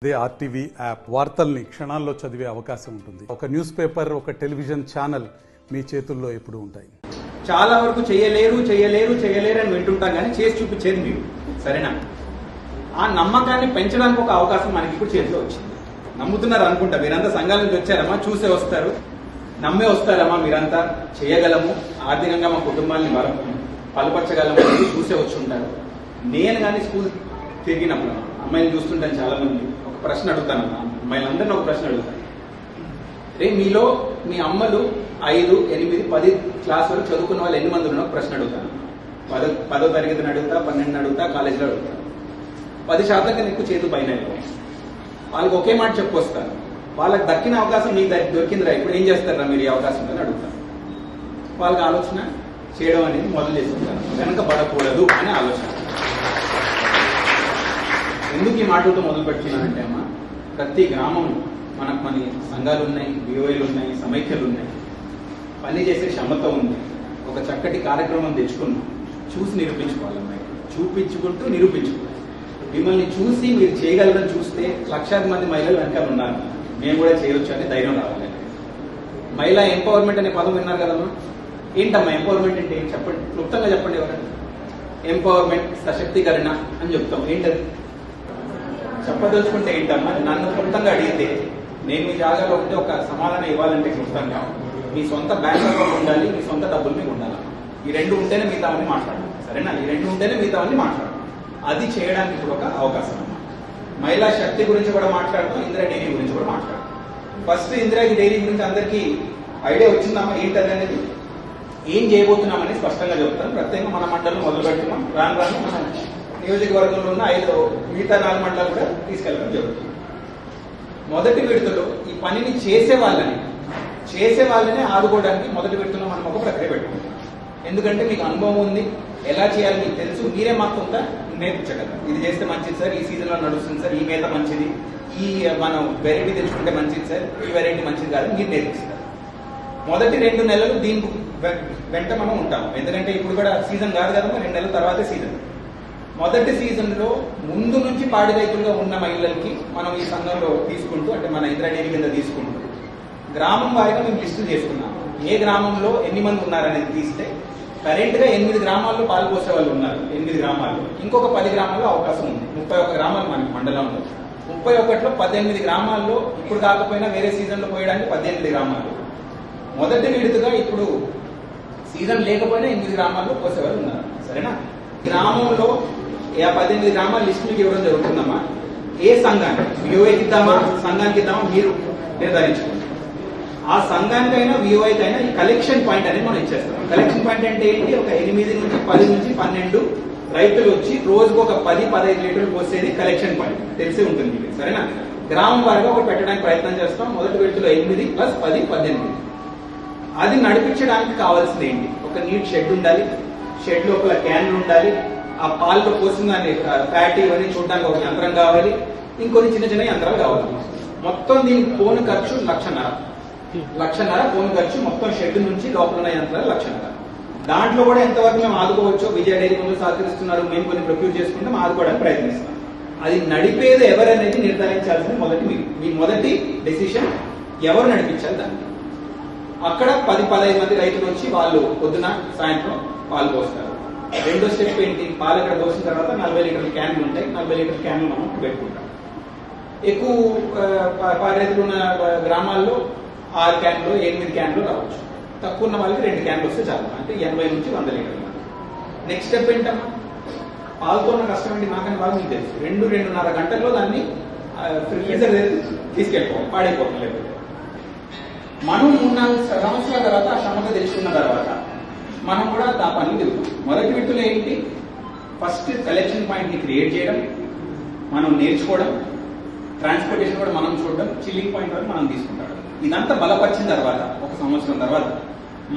అదే RTV app వార్తల్ని క్షణాల్లో చదివే అవకాశం ఉంటుంది. ఒక న్యూస్ పేపర్, ఒక టెలివిజన్ ఛానల్ మీ చేతుల్లో ఎప్పుడూ ఉంటాయి. చాలా వరకు చేయలేరు అని వింటుంటాం, కానీ చేసి చూపించేది మీరు. సరేనా? ఆ నమ్మకాన్ని పెంచడానికి ఒక అవకాశం మనకి ఇప్పుడు చేతిలో వచ్చింది. నమ్ముతున్నారు అనుకుంటా. మీరంతా సంఘాల నుంచి వచ్చారమ్మా, చూసే వస్తారు, నమ్మే వస్తారమ్మా. మీరంతా చేయగలము, ఆర్థికంగా మా కుటుంబాన్ని బలపరచగలము చూసే వచ్చి ఉంటారు. నేను కానీ స్కూల్ తిరిగినప్పుడు అమ్మాయిని చూస్తుంటాను, చాలా మంది. ఒక ప్రశ్న అడుగుతానమ్మా, అమ్మాయిలందరినీ ఒక ప్రశ్న అడుగుతాను. మీలో మీ అమ్మలు 5, 8, 10 క్లాస్ వరకు చదువుకున్న వాళ్ళు ఎన్ని మంది ఉన్నా ఒక ప్రశ్న అడుగుతాను. 10వ తరగతిని అడుగుతా, 12 అడుగుతా, కాలేజీలో అడుగుతా. 10% కన్నా ఎక్కువ చేతులు పైన వాళ్ళకి ఒకే మాట చెప్పొస్తాను, వాళ్ళకి దక్కిన అవకాశం మీకు దొరికిందిరా, ఇప్పుడు ఏం చేస్తారా మీరు ఈ అవకాశం అని అడుగుతాను. వాళ్ళకి ఆలోచన చేయడం అనేది మొదలు చేస్తుంటారు, వెనక పడకూడదు అనే ఆలోచన. ఎందుకు ఈ మాటలతో మొదలు పెడుతున్నానంటే అమ్మా, ప్రతి గ్రామం మన సంఘాలు ఉన్నాయి, విఓఏలు ఉన్నాయి, సమైక్యలు ఉన్నాయి, పని చేసే క్షమత ఉంది. ఒక చక్కటి కార్యక్రమం తెచ్చుకున్నాం, చూసి నిరూపించుకోవాలమ్మాయి, చూపించుకుంటూ నిరూపించుకోవాలి. మిమ్మల్ని చూసి మీరు చేయగలరని చూస్తే లక్షాది మంది మహిళలు వెనకాల ఉన్నారు, మేము కూడా చేయొచ్చు అని ధైర్యం రావాలి. మహిళా ఎంపవర్మెంట్ అనే పదం విన్నారు కదమ్మా. ఏంటమ్మా ఎంపవర్మెంట్ అంటే? చెప్పండి, క్లుప్తంగా చెప్పండి. ఎవరండి ఎంపవర్మెంట్? సశక్తీకరణ అని చెప్తాం. ఏంటది? చెప్పదలుచుకుంటే ఏంటమ్మా, నన్ను క్లుప్తంగా అడిగితే నేను మీ జాగాలో ఉంటే ఒక సమాధానం ఇవ్వాలంటే క్లుప్తంగా మీ సొంత బ్యాంక్ అకౌంట్ ఉండాలి, మీ సొంత డబ్బులు మీకు ఉండాలి. ఈ రెండు ఉంటేనే మిగతావన్నీ మాట్లాడాలి. సరేనా? ఈ రెండు ఉంటేనే మిగతావన్నీ మాట్లాడాలి. అది చేయడానికి ఇప్పుడు ఒక అవకాశం అమ్మా. మహిళా శక్తి గురించి కూడా మాట్లాడుతాం, ఇందిరా డైరీ గురించి కూడా మాట్లాడుతాం. ఫస్ట్ ఇందిరా డైరీ గురించి అందరికీ ఐడియా వచ్చిందమ్మా, ఏంటది అనేది, ఏం చేయబోతున్నామని స్పష్టంగా చెప్తాను. ప్రత్యేకంగా మన మండలం మొదలు పెడుతున్నాం. రాను మన నియోజకవర్గంలో ఉన్న 5 మిగతా 4 మండలాలు కూడా తీసుకెళ్ళడం జరుగుతుంది. మొదటి విడతలో ఈ పనిని చేసే వాళ్ళని ఆదుకోవడానికి మొదటి విడతలో మనం ఒక ప్రక్రియ పెట్టుకుంటాం. ఎందుకంటే మీకు అనుభవం ఉంది, ఎలా చేయాలి మీకు తెలుసు, మీరే మాకు కొంత నేర్పించగలరు. ఇది చేస్తే మంచిది సార్, ఈ సీజన్లో నడుస్తుంది సార్, ఈ మేత మంచిది, ఈ మనం వెరైటీ తెచ్చుకుంటే మంచిది సార్, ఈ వెరైటీ మంచిది కాదు, మీరు నేర్పిస్తారు. మొదటి 2 నెలలు దీని వెంట మనం ఉంటాం. ఎందుకంటే ఇప్పుడు కూడా సీజన్ కాదు కదా, 2 నెలల తర్వాతే సీజన్. మొదటి సీజన్లో ముందు నుంచి పాడి రైతులుగా ఉన్న మహిళలకి మనం ఈ సంఘంలో తీసుకుంటూ, అంటే మన ఇందిరా డైరీ కింద తీసుకుంటూ గ్రామం వారిగా మేము లిస్టు చేసుకున్నాం. ఏ గ్రామంలో ఎన్ని మంది ఉన్నారనేది తీస్తే కరెంట్గా 8 గ్రామాల్లో పాలు పోసే వాళ్ళు ఉన్నారు. 8 గ్రామాల్లో, ఇంకొక 10 గ్రామాల్లో అవకాశం ఉంది. 31 గ్రామాలు మనకి మండలంలో. 31లో 18 గ్రామాల్లో ఇప్పుడు కాకపోయినా వేరే సీజన్లో పోయడానికి 18 గ్రామాలు. మొదటి విడతగా ఇప్పుడు సీజన్ లేకపోయినా 8 గ్రామాల్లో పోసేవాళ్ళు ఉన్నారు. సరేనా? గ్రామంలో 18 గ్రామాల లిస్ట్ మీకు ఇవ్వడం జరుగుతుందమ్మా. ఏ సంఘాన్ని, విఓఐకి ఇద్దామా, సంఘానికి ఇద్దామా, మీరు నిర్ధారించుకోండి. ఆ సంఘానికైనా విఓఐకైనా ఈ కలెక్షన్ పాయింట్ అనేది మనం ఇచ్చేస్తాం. కలెక్షన్ పాయింట్ అంటే ఏంటి? ఒక 8 నుంచి 10 నుంచి 12 రైతులు వచ్చి రోజుకు ఒక 10-15 లీటర్లు పోసేది కలెక్షన్ పాయింట్. తెలిసే ఉంటుంది మీకు. సరేనా? గ్రామం వారిగా ఒకటి పెట్టడానికి ప్రయత్నం చేస్తాం. మొదటి విడతలో 8 + 10 18. అది నడిపించడానికి కావాల్సింది ఏంటి? ఒక నీట్ షెడ్ ఉండాలి, షెడ్ లోపల క్యాన్లు ఉండాలి, ఆ పాల్లో పోసిన ఫ్యాట్ ఇవన్నీ చూడడానికి ఒక యంత్రం కావాలి, ఇంకొన్ని చిన్న యంత్రాలు కావాలి. మొత్తం దీనికి పోను ఖర్చు 1,50,000 పోను ఖర్చు. మొత్తం షెడ్ నుంచి లోపల ఉన్న యంత్రాలు 1,50,000. దాంట్లో కూడా ఎంతవరకు మేము ఆదుకోవచ్చో విజయ డైరీ ముందు సహకరిస్తున్నారు, మేము కొన్ని ప్రొక్యూర్ చేసుకుంటే ఆదుకోవడానికి ప్రయత్నిస్తాం. అది నడిపేది ఎవరనేది నిర్ధారించాల్సింది మీ మొదటి డెసిషన్. ఎవరు నడిపించాలి దాన్ని. అక్కడ 10-15 మంది రైతులు వచ్చి వాళ్ళు పొద్దున సాయంత్రం పాలు పోస్తారు. రెండో స్టెప్ ఏంటి? పాలు ఇక్కడ పోసిన తర్వాత 40 లీటర్ల క్యాన్లు ఉంటాయి. 40 లీటర్ల క్యాన్లు మనం పెట్టుకుంటాం. ఎక్కువ పాడి రైతులు ఉన్న గ్రామాల్లో 6 క్యాన్లు 8 క్యాన్లు రావచ్చు. తక్కువ ఉన్న వాళ్ళకి 2 క్యాన్లు వస్తే చాలు, అంటే 80 నుంచి 100 లీటర్లు. నెక్స్ట్ స్టెప్ ఏంటమ్మా? పాలతో ఉన్న కష్టం ఏంటి? నాకని బాగా మీకు తెలుసు. 2-2.5 గంటల్లో దాన్ని ఫ్రీజర్ తీసుకెళ్ళిపోవాలి, పాడైపోవట్లేదు. మనం 3-4 సంవత్సరాల తర్వాత ఆ క్షమత తెలుసుకున్న తర్వాత మనం కూడా ఆ పని తెలుస్తాం. మొదటి విడతలో ఏంటి? ఫస్ట్ కలెక్షన్ పాయింట్ ని క్రియేట్ చేయడం, మనం నేర్చుకోవడం, ట్రాన్స్పోర్టేషన్ కూడా మనం చూడడం, చిల్లింగ్ పాయింట్ వరకు మనం తీసుకుంటాం. ఇదంతా బలపరిచిన తర్వాత ఒక సంవత్సరం తర్వాత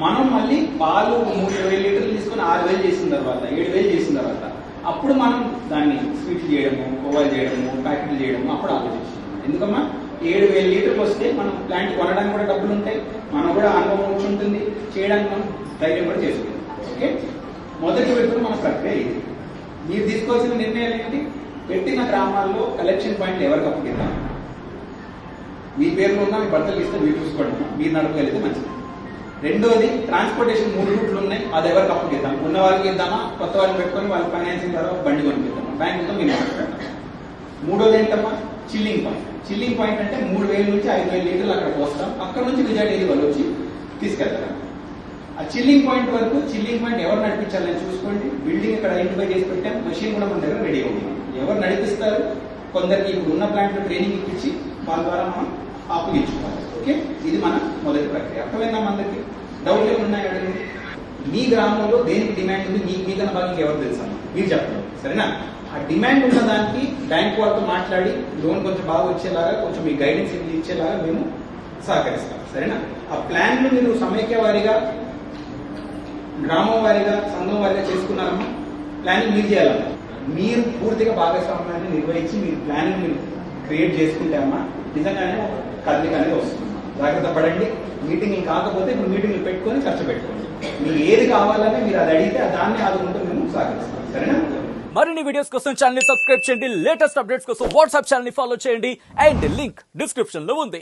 మనం మళ్ళీ పాలు 3,000 లీటర్లు తీసుకుని 6,000 చేసిన తర్వాత 7,000 చేసిన తర్వాత అప్పుడు మనం దాన్ని స్వీట్లు చేయడము, కోవాలు చేయడము, ప్యాకెట్లు చేయడము అప్పుడు ఆలోచిస్తున్నాం. ఎందుకమ్మా? 7,000 లీటర్లు వస్తే మనం ప్లాంట్ కొనడానికి కూడా డబ్బులు ఉంటాయి, మనం కూడా అనుభవం వచ్చి ఉంటుంది, చేయడానికి మనం ధైర్యం కూడా చేసుకుంటాం. ఓకే, మొదటి విడతలో మన ప్రక్రియ ఇది. మీరు తీసుకోవాల్సిన నిర్ణయాలు ఏంటి? పెట్టిన గ్రామాల్లో కలెక్షన్ పాయింట్లు ఎవరికి అప్పగిద్దాం? మీ పేర్లో ఉన్న మీ భర్తలు ఇస్తే మీరు చూసుకోండి, మీరు నడపగలిగితే మంచిది. రెండోది, ట్రాన్స్పోర్టేషన్ 3 రూట్లు ఉన్నాయి, అది ఎవరికి అప్పగిద్దాం? ఉన్న వాళ్ళకి ఇద్దామా, కొత్త వాళ్ళని పెట్టుకొని వాళ్ళ ఫైనాన్సింగ్ ద్వారా బండి కొనిపిద్దామా, బ్యాంకుతో మీరు మాట్లాడతాం. మూడోది ఏంటమ్మా, చిల్లింగ్ పాయింట్. చిల్లింగ్ పాయింట్ అంటే 3000 నుంచి 5000 లీటర్లు అక్కడ పోస్తాం, అక్కడ నుంచి విజయ డైరీ వాళ్ళు వచ్చి తీసుకెళ్తారు. ఆ చిల్లింగ్ పాయింట్ వరకు చిల్లింగ్ పాయింట్ ఎవరు నడిపించాలని చూసుకోండి. బిల్డింగ్ ఇక్కడ ఐడెంటిఫై చేసి పెట్టాం, మెషిన్ కూడా మన దగ్గర రెడీ ఉంది. ఎవరు నడిపిస్తారు? కొందరికి ఇప్పుడు ఉన్న ప్లాంట్ లో ట్రైనింగ్ ఇప్పించి వాళ్ళ ద్వారా మనం అప్పగించుకోవాలి. ఓకే, ఇది మన మొదటి ప్రక్రియ. అర్థమైందా? అందరికి డౌట్లు ఏమి ఉన్నాయి అడగండి. మీ గ్రామంలో దేనికి డిమాండ్ ఉంది, మీకన్నా బాగా ఎవరు తెలుసా మీరు చెప్పండి, సరేనా? ఆ డిమాండ్ ఉన్న దానికి బ్యాంక్ వాళ్ళతో మాట్లాడి లోన్ కొంచెం బాగా వచ్చేలాగా, కొంచెం మీ గైడెన్స్ ఇచ్చేలాగా మేము సహకరిస్తాం, సరేనా? ఆ ప్లాన్లు మీరు సమైక్య వారిగా, గ్రామం వారిగా, సంఘం వారిగా చేసుకున్నారమ్మా. ప్లానింగ్ మీరు చేయాలమ్మా. మీరు పూర్తిగా భాగస్వామ్యాన్ని నిర్వహించి మీరు ప్లానింగ్ మీరు క్రియేట్ చేసుకుంటే అమ్మా నిజంగానే ఒక కదలిక అనేది వస్తుంది. జాగ్రత్త పడండి. మీటింగ్ కాకపోతే ఇప్పుడు మీటింగ్లు పెట్టుకొని ఖర్చు పెట్టుకోండి. మీరు ఏది కావాలని మీరు అది అడిగితే దాన్ని ఆదుకుంటూ మేము సహకరిస్తాం, సరేనా? మరిన్ని వీడియోస్ కోసం ఛానల్ ని సబ్స్క్రైబ్ చేయండి, లేటెస్ట్ అప్డేట్స్ కోసం వాట్సాప్ ఛానల్ ని ఫాలో చేయండి, అండ్ లింక్ డిస్క్రిప్షన్ లో ఉంది.